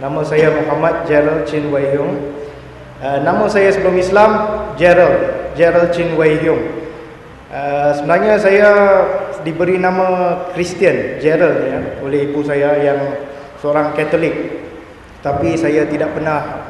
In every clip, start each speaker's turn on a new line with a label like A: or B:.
A: Nama saya Muhammad Gerald Chin Wei Hyung. Nama saya sebelum Islam Gerald Chin Wei Hyung. Sebenarnya saya diberi nama Kristian Gerald ya, oleh ibu saya yang seorang Katolik. Tapi saya tidak pernah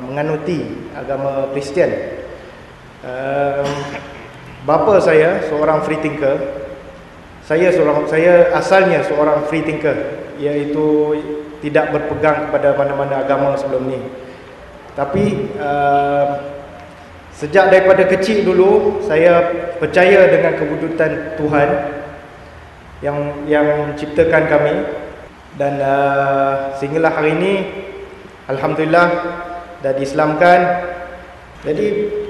A: menganuti agama Kristian. Bapa saya seorang free thinker. Saya asalnya seorang free thinker, iaitu tidak berpegang kepada mana-mana agama sebelum ni. Tapi sejak daripada kecil dulu saya percaya dengan kewujudan Tuhan yang menciptakan kami, dan sehinggalah hari ini alhamdulillah dah diislamkan. Jadi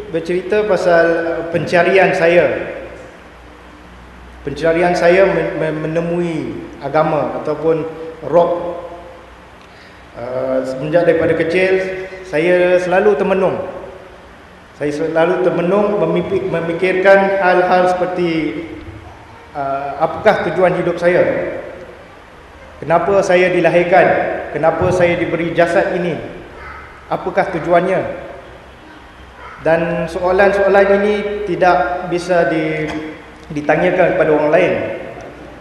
A: bercerita pasal pencarian saya menemui agama ataupun roh. Semenjak daripada kecil saya selalu termenung. Memikirkan hal-hal seperti apakah tujuan hidup saya? Kenapa saya dilahirkan? Kenapa saya diberi jasad ini? Apakah tujuannya? Dan soalan-soalan ini tidak bisa ditanyakan kepada orang lain,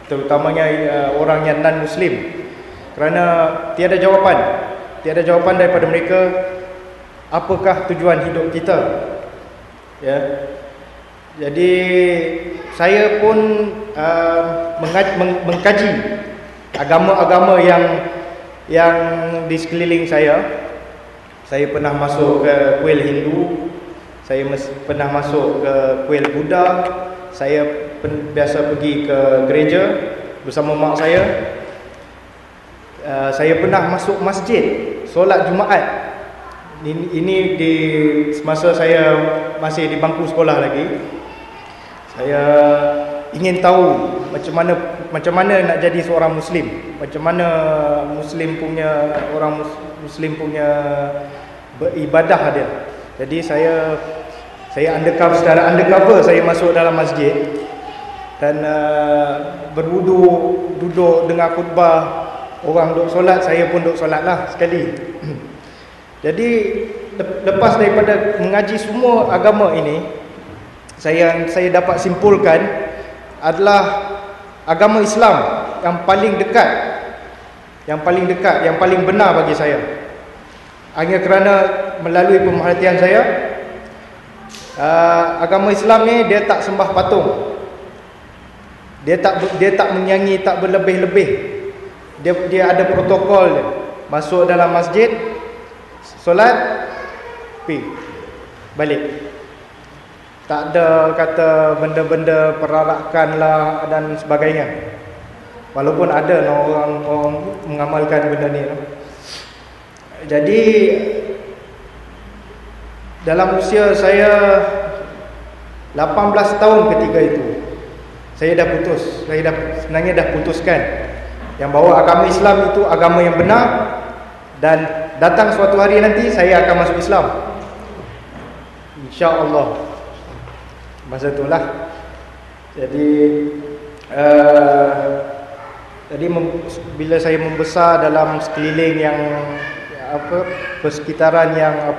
A: terutamanya orang yang non-Muslim, kerana tiada jawapan daripada mereka apakah tujuan hidup kita. Ya. Jadi saya pun mengkaji agama-agama yang di sekeliling saya. Saya pernah masuk ke kuil Hindu, saya pernah masuk ke kuil Buddha, saya biasa pergi ke gereja bersama mak saya. Saya pernah masuk masjid, solat Jumaat. Ini di semasa saya masih di bangku sekolah lagi. Saya ingin tahu macam mana nak jadi seorang Muslim, macam mana orang Muslim punya beribadah dia. Jadi saya secara undercover saya masuk dalam masjid dan berwudu, duduk dengar khutbah. Orang duduk solat, saya pun duduk solat lah sekali. Jadi lepas daripada mengaji semua agama ini, saya dapat simpulkan adalah agama Islam yang paling dekat, yang paling benar bagi saya. Hanya kerana melalui pemerhatian saya, agama Islam ni dia tak sembah patung. Dia tak menyanyi, tak berlebih-lebih. Dia ada protokol dia. Masuk dalam masjid, solat, balik. Tak ada kata benda-benda perarakan lah dan sebagainya. Walaupun ada orang mengamalkan benda ni. Jadi dalam usia saya 18 tahun ketika itu, saya sebenarnya dah putuskan yang bahawa agama Islam itu agama yang benar, dan datang suatu hari nanti saya akan masuk Islam, insya-Allah. Masa itulah jadi bila saya membesar dalam sekeliling yang persekitaran yang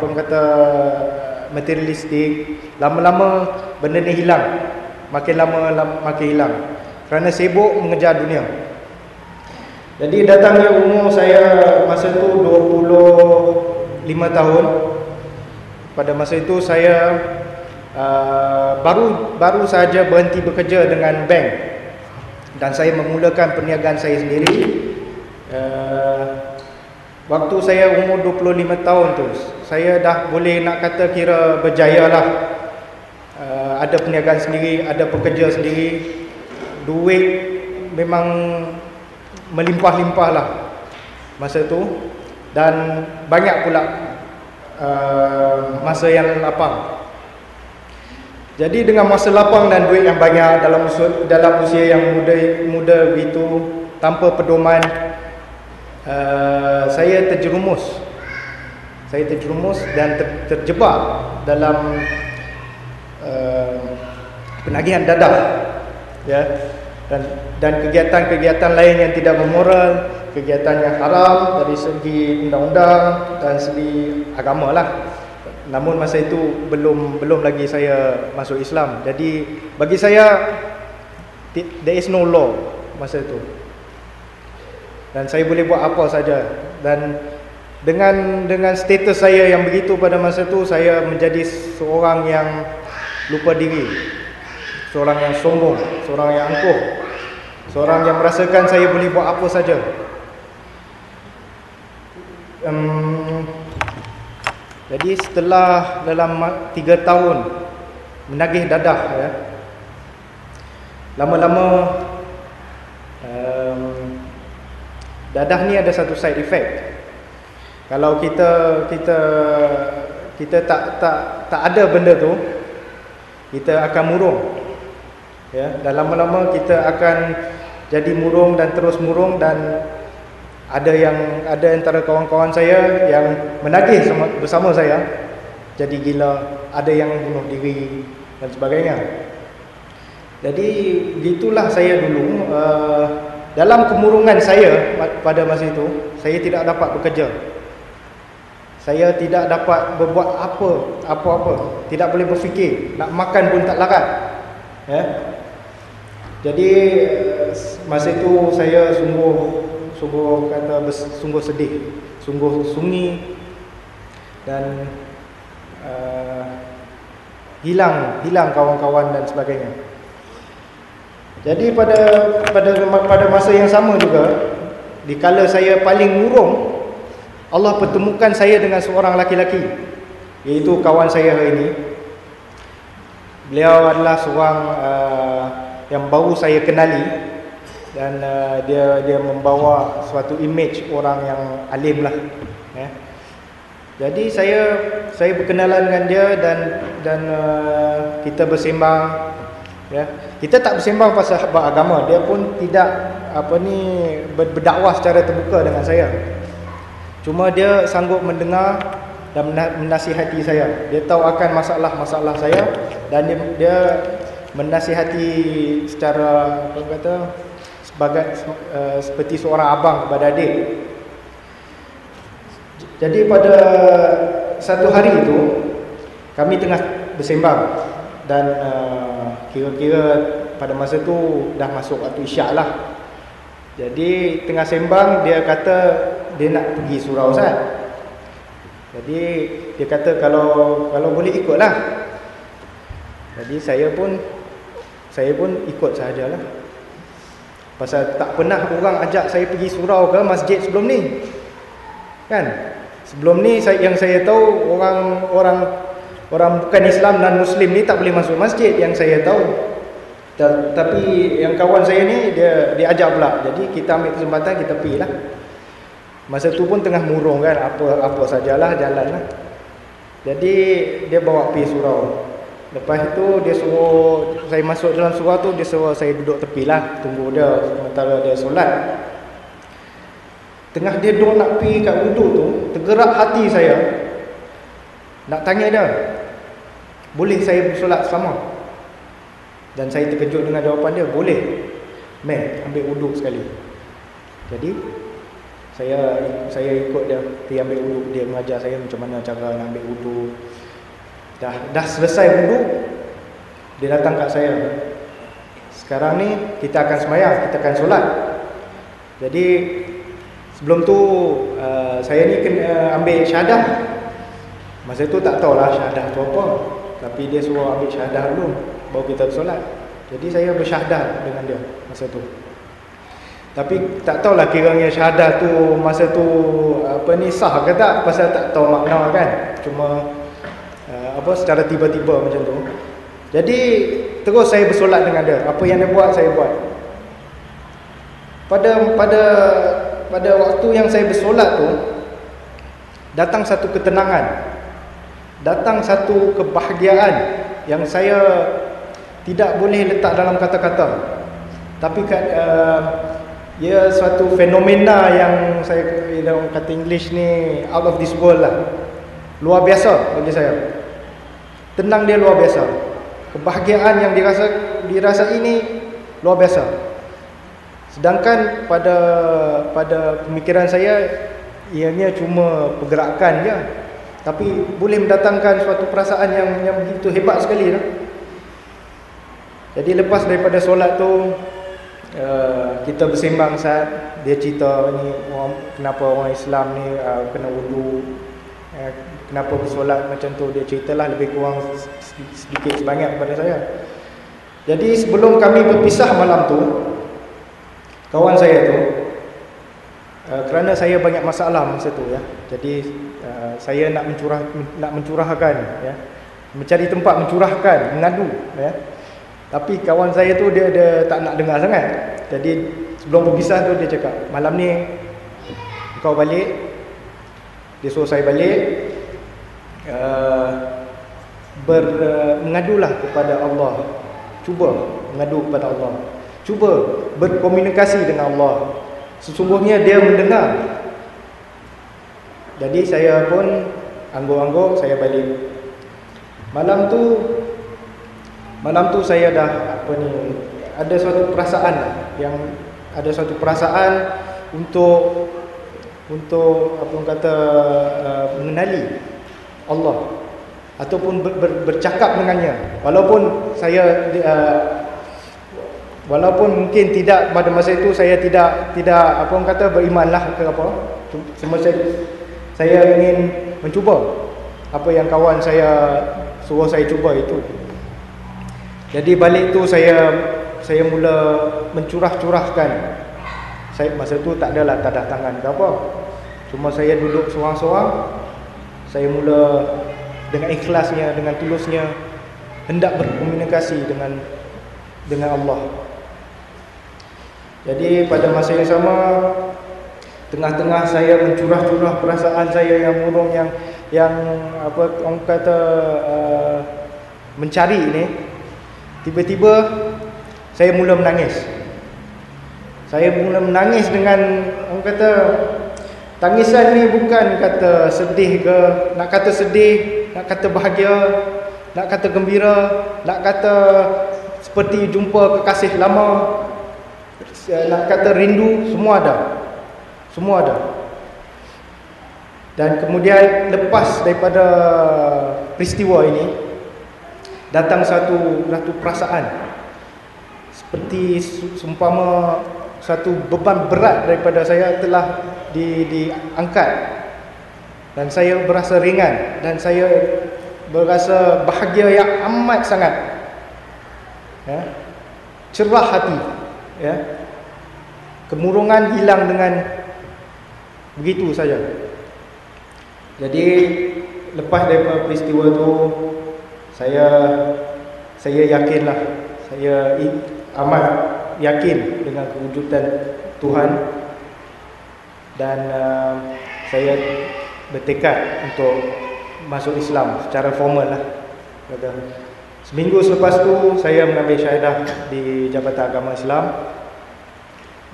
A: materialistik, lama-lama benda ni hilang. Makin lama makin hilang kerana sibuk mengejar dunia. Jadi datangnya umur saya masa itu 25 tahun. Pada masa itu saya baru saja berhenti bekerja dengan bank, dan saya memulakan perniagaan saya sendiri. Waktu saya umur 25 tahun tu, saya dah boleh nak kata kira berjaya lah. Ada perniagaan sendiri, ada pekerja sendiri, duit memang melimpah-limpah lah masa tu, dan banyak pula masa yang lapang. Jadi dengan masa lapang dan duit yang banyak dalam usia yang muda begitu, tanpa pedoman, saya terjerumus dan terjebak dalam penagihan dadah, ya. dan kegiatan-kegiatan lain yang tidak bermoral, kegiatan yang haram dari segi undang-undang dan segi agama lah. Namun masa itu belum lagi saya masuk Islam. Jadi bagi saya there is no law masa itu. Dan saya boleh buat apa saja. Dan dengan status saya yang begitu pada masa itu, saya menjadi seorang yang lupa diri, seorang yang sombong, seorang yang angkuh, seorang yang merasakan saya boleh buat apa saja. Jadi setelah dalam 3 tahun menagih dadah, ya, lama-lama dadah ni ada satu side effect. Kalau kita tak ada benda tu, kita akan murung, ya. Dan lama-lama kita akan jadi murung dan terus murung. Dan ada antara kawan-kawan saya yang menagih bersama saya jadi gila, ada yang bunuh diri dan sebagainya. Jadi gitulah saya dulu. Dalam kemurungan saya pada masa itu, saya tidak dapat bekerja. Saya tidak dapat berbuat apa-apa, tidak boleh berfikir, nak makan pun tak larat, ya. Jadi masa itu saya sungguh sedih, sungguh sunyi, dan hilang kawan-kawan dan sebagainya. Jadi pada masa yang sama juga, dikala saya paling murung, Allah pertemukan saya dengan seorang laki-laki, iaitu kawan saya hari ini. Beliau adalah seorang yang baru saya kenali, dan dia membawa suatu image orang yang alim lah, ya. Jadi saya berkenalan dengan dia, dan kita bersembang, ya. Kita tak bersembang pasal agama, dia pun tidak berdakwah secara terbuka dengan saya. Cuma dia sanggup mendengar dan menasihati saya. Dia tahu akan masalah-masalah saya, dan dia menasihati secara seperti seorang abang kepada adik. Jadi pada satu hari itu kami tengah bersembang, dan kira-kira pada masa tu dah masuk waktu isyak lah. Jadi tengah sembang, dia kata dia nak pergi surau Ustaz. Jadi dia kata kalau boleh ikutlah. Jadi saya pun ikut sahajalah. Pasal tak pernah orang ajak saya pergi surau ke masjid sebelum ni, kan? Sebelum ni yang saya tahu orang bukan Islam dan Muslim ni tak boleh masuk masjid, yang saya tahu. Tapi yang kawan saya ni dia ajak pula. Jadi kita ambil kesempatan, kita pergi lah. Masa tu pun tengah murung kan, apa sajalah, jalan lah. Jadi dia bawa pergi surau. Lepas itu dia suruh saya masuk dalam surau tu, dia suruh saya duduk tepi lah, tunggu dia sementara dia solat. Tengah dia duduk nak pergi kat wuduk tu, tergerak hati saya nak tanya dia, boleh saya bersolat sama? Dan saya terkejut dengan jawapan dia, boleh. Ambil wuduk sekali. Jadi saya ikut dia pergi ambil wuduk. Dia mengajar saya macam mana cara nak ambil wuduk. Dah selesai wuduk, dia datang kat saya. Sekarang ni kita akan sembahyang, kita akan solat. Jadi sebelum tu saya ni kena ambil syahadah. Masa tu tak tahulah syahadah tu apa, tapi dia suruh ambil syahadah dulu baru kita bersolat. Jadi saya bersyahadah dengan dia masa tu. Tapi tak tahulah kiranya syahadah tu masa tu sah ke tak, pasal tak tahu makna kan. Cuma secara tiba-tiba macam tu. Jadi terus saya bersolat dengan dia. Apa yang dia buat, saya buat. Pada waktu yang saya bersolat tu, datang satu ketenangan, datang satu kebahagiaan yang saya tidak boleh letak dalam kata-kata. Tapi ia suatu fenomena yang saya dalam kata English ni out of this world lah. Luar biasa bagi saya. Tenang dia luar biasa. Kebahagiaan yang dirasa ini luar biasa. Sedangkan pada pemikiran saya, ianya cuma pergerakan je, tapi boleh mendatangkan suatu perasaan yang begitu hebat sekali lah. Jadi lepas daripada solat tu, kita bersembang saat dia cerita ni, kenapa orang Islam ni kena wudu, kenapa bersolat macam tu. Dia ceritalah lebih kurang sedikit sebanyak kepada saya. Jadi sebelum kami berpisah malam tu, kawan saya tu, kerana saya banyak masalah masa tu ya, jadi saya nak mencurahkan ya, mencari tempat mencurahkan, mengadu ya. Tapi kawan saya tu dia tak nak dengar sangat. Jadi sebelum berpisah tu dia cakap, malam ni kau balik. Dia suruh saya balik, mengadulah kepada Allah. Cuba mengadu kepada Allah, cuba berkomunikasi dengan Allah. Sesungguhnya dia mendengar. Jadi saya pun angguk-angguk, saya balik. Malam tu saya dah ada suatu perasaan untuk mengenali Allah ataupun bercakap dengannya. Walaupun mungkin tidak pada masa itu saya tidak berimanlah ke apa. Semasa saya ingin mencuba apa yang kawan saya suruh saya cuba itu. Jadi balik tu saya mula mencurahkan. Saya masa tu tak adalah tadah tangan ke apa. Cuma saya duduk seorang-seorang. Saya mula dengan ikhlasnya, dengan tulusnya hendak berkomunikasi dengan Allah. Jadi pada masa yang sama, tengah-tengah saya mencurah-curah perasaan saya yang murung, yang orang kata mencari ni, tiba-tiba saya mula menangis. Saya mula menangis dengan, orang kata, tangisan ni bukan kata sedih ke, nak kata sedih, nak kata bahagia, nak kata gembira, nak kata seperti jumpa kekasih lama, nak kata rindu, semua ada. Semua ada. Dan kemudian lepas daripada peristiwa ini, datang satu perasaan seperti seumpama satu beban berat daripada saya telah diangkat, dan saya berasa ringan, dan saya berasa bahagia yang amat sangat ya. Cerah hati ya. Kemurungan hilang dengan begitu saja. Jadi lepas daripada peristiwa tu, saya yakinlah, saya amat yakin dengan kewujudan Tuhan, dan saya bertekad untuk masuk Islam secara formal lah. Seminggu selepas tu saya mengambil syahadah di Jabatan Agama Islam,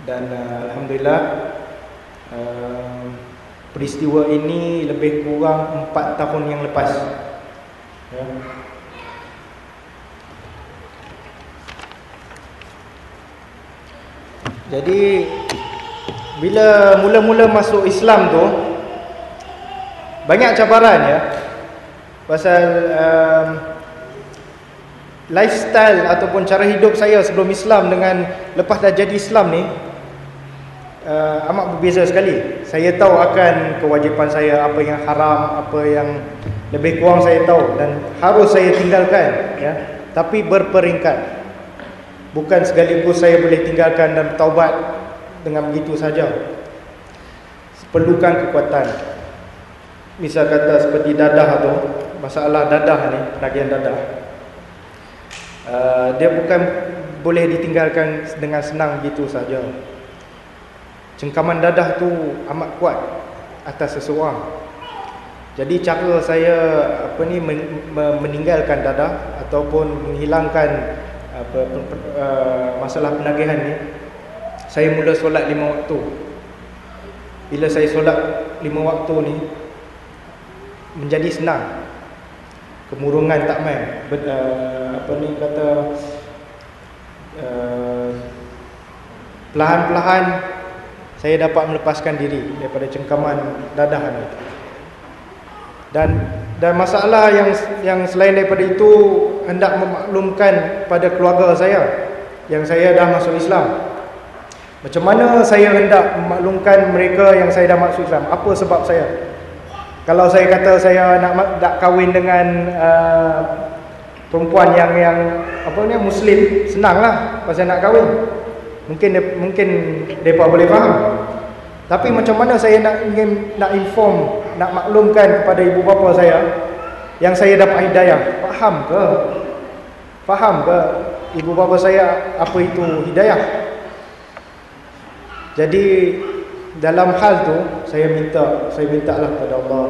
A: dan alhamdulillah peristiwa ini lebih kurang 4 tahun yang lepas ya. Jadi bila mula-mula masuk Islam tu, banyak cabaran ya. Pasal lifestyle ataupun cara hidup saya sebelum Islam dengan lepas dah jadi Islam ni amat berbeza sekali. Saya tahu akan kewajipan saya, apa yang haram, apa yang lebih kurang saya tahu dan harus saya tinggalkan ya. Tapi berperingkat. Bukan sekaligus saya boleh tinggalkan dan bertaubat dengan begitu saja. Perlukan kekuatan. Misal kata seperti dadah tu, masalah dadah ni, bahagian dadah, dia bukan boleh ditinggalkan dengan senang begitu saja. Cengkaman dadah tu amat kuat atas seseorang. Jadi cara saya meninggalkan dadah ataupun menghilangkan masalah penagihan ni, saya mula solat 5 waktu. Bila saya solat 5 waktu ni, menjadi senang. Kemurungan tak main. perlahan-perlahan saya dapat melepaskan diri daripada cengkaman dadah ni. Dan masalah yang selain daripada itu, hendak memaklumkan pada keluarga saya yang saya dah masuk Islam. Macam mana saya hendak memaklumkan mereka yang saya dah masuk Islam? Apa sebab saya? Kalau saya kata saya nak kahwin dengan perempuan yang apa ni, Muslim, senanglah pasal nak kahwin. Mungkin mereka boleh faham. Tapi macam mana saya nak inform, nak maklumkan kepada ibu bapa saya yang saya dapat hidayah? Faham ke ibu bapa saya apa itu hidayah? Jadi dalam hal tu saya minta lah kepada Allah,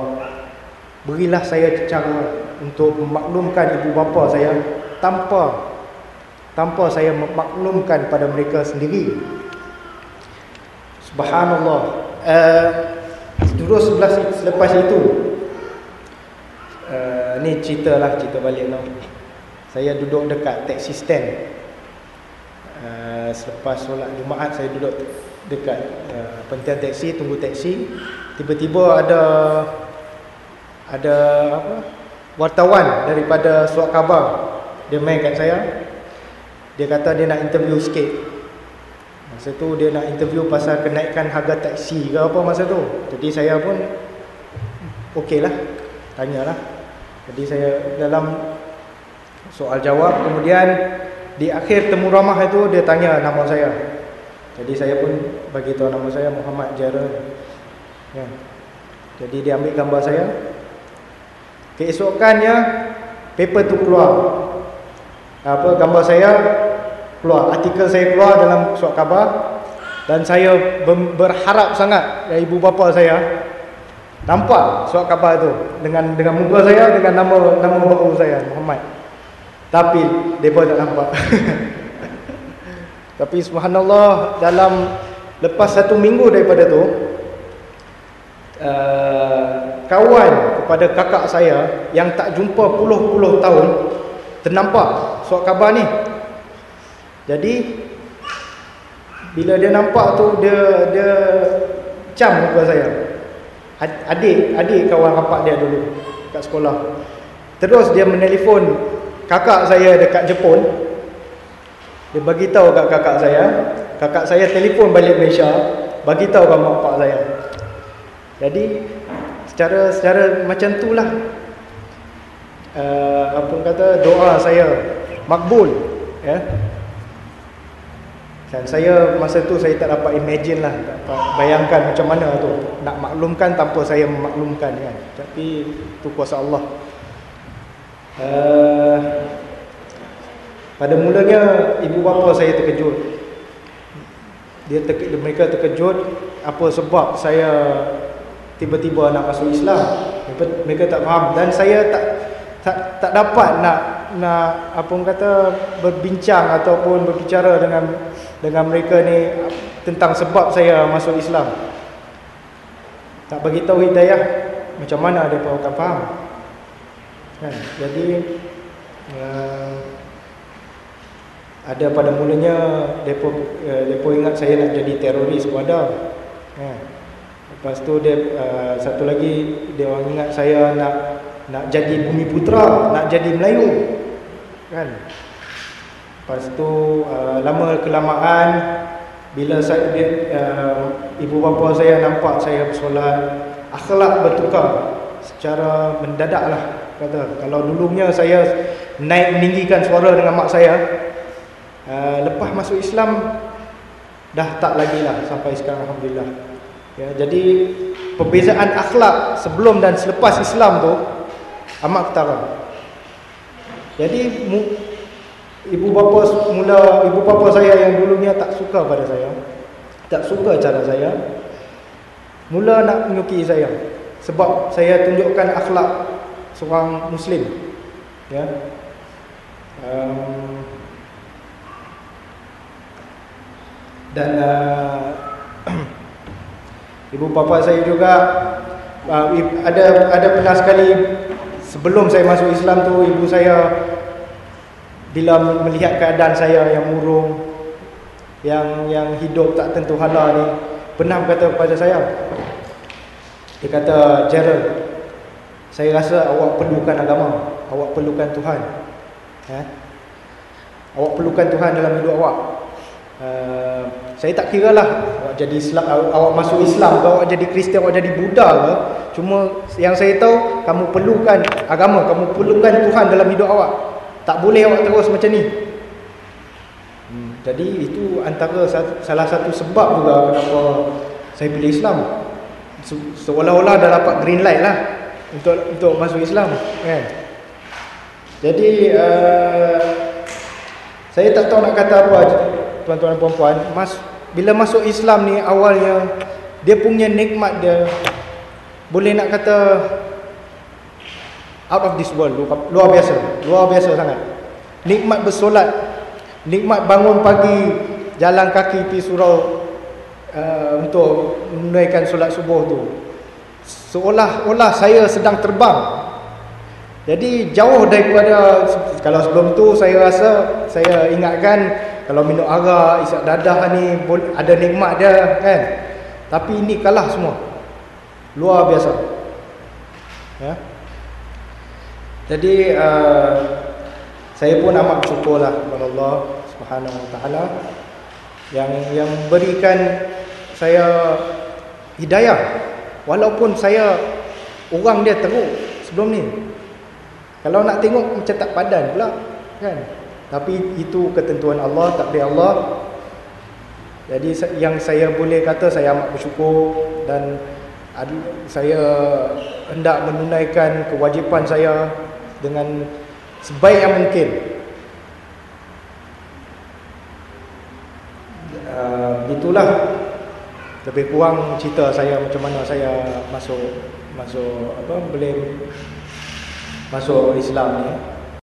A: berilah saya cara untuk memaklumkan ibu bapa saya tanpa saya memaklumkan pada mereka sendiri. Subhanallah. Terus selepas itu, ni cerita balik no. Saya duduk dekat taxi stand. Selepas solat Jumaat, saya duduk dekat pentian taksi, tunggu taksi. Tiba-tiba ada apa, wartawan daripada surat khabar. Dia main kat saya. Dia kata dia nak interview sikit. Masa tu dia nak interview pasal kenaikan harga taksi ke apa masa tu. Jadi saya pun okeylah, tanyalah. Jadi saya dalam soal jawab, kemudian di akhir temu ramah itu dia tanya nama saya. Jadi saya pun bagi tahu nama saya Muhammad Jaral. Ya. Jadi dia ambil gambar saya. Keesokannya paper tu keluar. Gambar saya keluar, artikel saya keluar dalam surat khabar, dan saya berharap sangat ya ibu bapa saya nampak surat khabar tu dengan muka saya, dengan nama baru saya Muhammad. Tapi depa tak nampak. Tapi subhanallah, dalam lepas 1 minggu daripada tu, kawan kepada kakak saya yang tak jumpa puluh-puluh tahun ternampak surat khabar ni. Jadi bila dia nampak tu, dia cam muka saya. Adik kawan rapat dia dulu kat sekolah. Terus dia menelefon kakak saya dekat Jepun. Dia bagi tahu kat kakak saya telefon balik Malaysia, bagi tahu kat mak pak saya. Jadi secara macam itulah apa kata, doa saya makbul, ya. Dan saya masa tu saya tak dapat imagine lah, tak dapat bayangkan macam mana tu nak maklumkan tanpa saya memaklumkan, kan. Tapi tu kuasa Allah. Pada mulanya ibu bapa saya terkejut. Mereka terkejut apa sebab saya tiba-tiba nak masuk Islam. Mereka tak faham, dan saya tak dapat nak apa kata berbincang ataupun berbicara dengan mereka ni tentang sebab saya masuk Islam. Tak bagi tahu hidayah, macam mana dia akan faham, kan? Jadi ada pada mulanya depa ingat saya nak jadi teroris pun ada, kan? Lepas tu dia satu lagi, dia orang ingat saya nak jadi Bumi Putra, nak jadi Melayu, kan? Lepas tu lama kelamaan, bila ibu bapa saya nampak saya bersolat, akhlak bertukar secara mendadak lah, kata. Kalau dulunya saya meninggikan suara dengan mak saya, lepas masuk Islam dah tak lagi lah sampai sekarang, alhamdulillah. Ya, jadi perbezaan akhlak sebelum dan selepas Islam tu amat ketara. Jadi ibu bapa saya yang dulunya tak suka pada saya, tak suka cara saya, mula nak menyukai saya sebab saya tunjukkan akhlak seorang Muslim, ya. Dan ibu bapa saya juga ada pernah sekali sebelum saya masuk Islam tu, ibu saya bila melihat keadaan saya yang murung, yang hidup tak tentu hala ni pernah berkata kepada saya. Dia kata, "Gerald, saya rasa awak perlukan agama, awak perlukan Tuhan. Awak perlukan Tuhan dalam hidup awak. Saya tak kira lah awak jadi Islam, awak masuk Islam ke, awak jadi Kristian, awak jadi Buddha ke. Cuma yang saya tahu, kamu perlukan agama, kamu perlukan Tuhan dalam hidup awak. Tak boleh awak terus macam ni." Jadi itu antara salah satu sebab juga kenapa saya pilih Islam. Seolah-olah dah dapat green light lah untuk masuk Islam, kan? Jadi saya tak tahu nak kata apa, tuan-tuan dan puan-puan. Bila masuk Islam ni, awalnya dia punya nikmat dia boleh nak kata out of this world, luar biasa sangat. Nikmat bersolat, nikmat bangun pagi, jalan kaki pergi surau untuk menunaikan solat subuh tu. Seolah-olah saya sedang terbang. Jadi jauh daripada, kalau sebelum tu saya rasa, saya ingatkan kalau minum arak, isap dadah ni ada nikmat dia, kan? Tapi ini kalah semua. Luar biasa. Ya. Jadi saya pun amat bersyukurlah kepada Allah Subhanahu Wa Taala yang berikan saya hidayah, walaupun saya orang dia teruk sebelum ni. Kalau nak tengok macam tak padan pula, kan? Tapi itu ketentuan Allah, takdir Allah. Jadi yang saya boleh kata, saya amat bersyukur dan saya hendak menunaikan kewajipan saya dengan sebaik yang mungkin. Itulah lebih kurang cerita saya macam mana saya masuk boleh masuk Islam ni.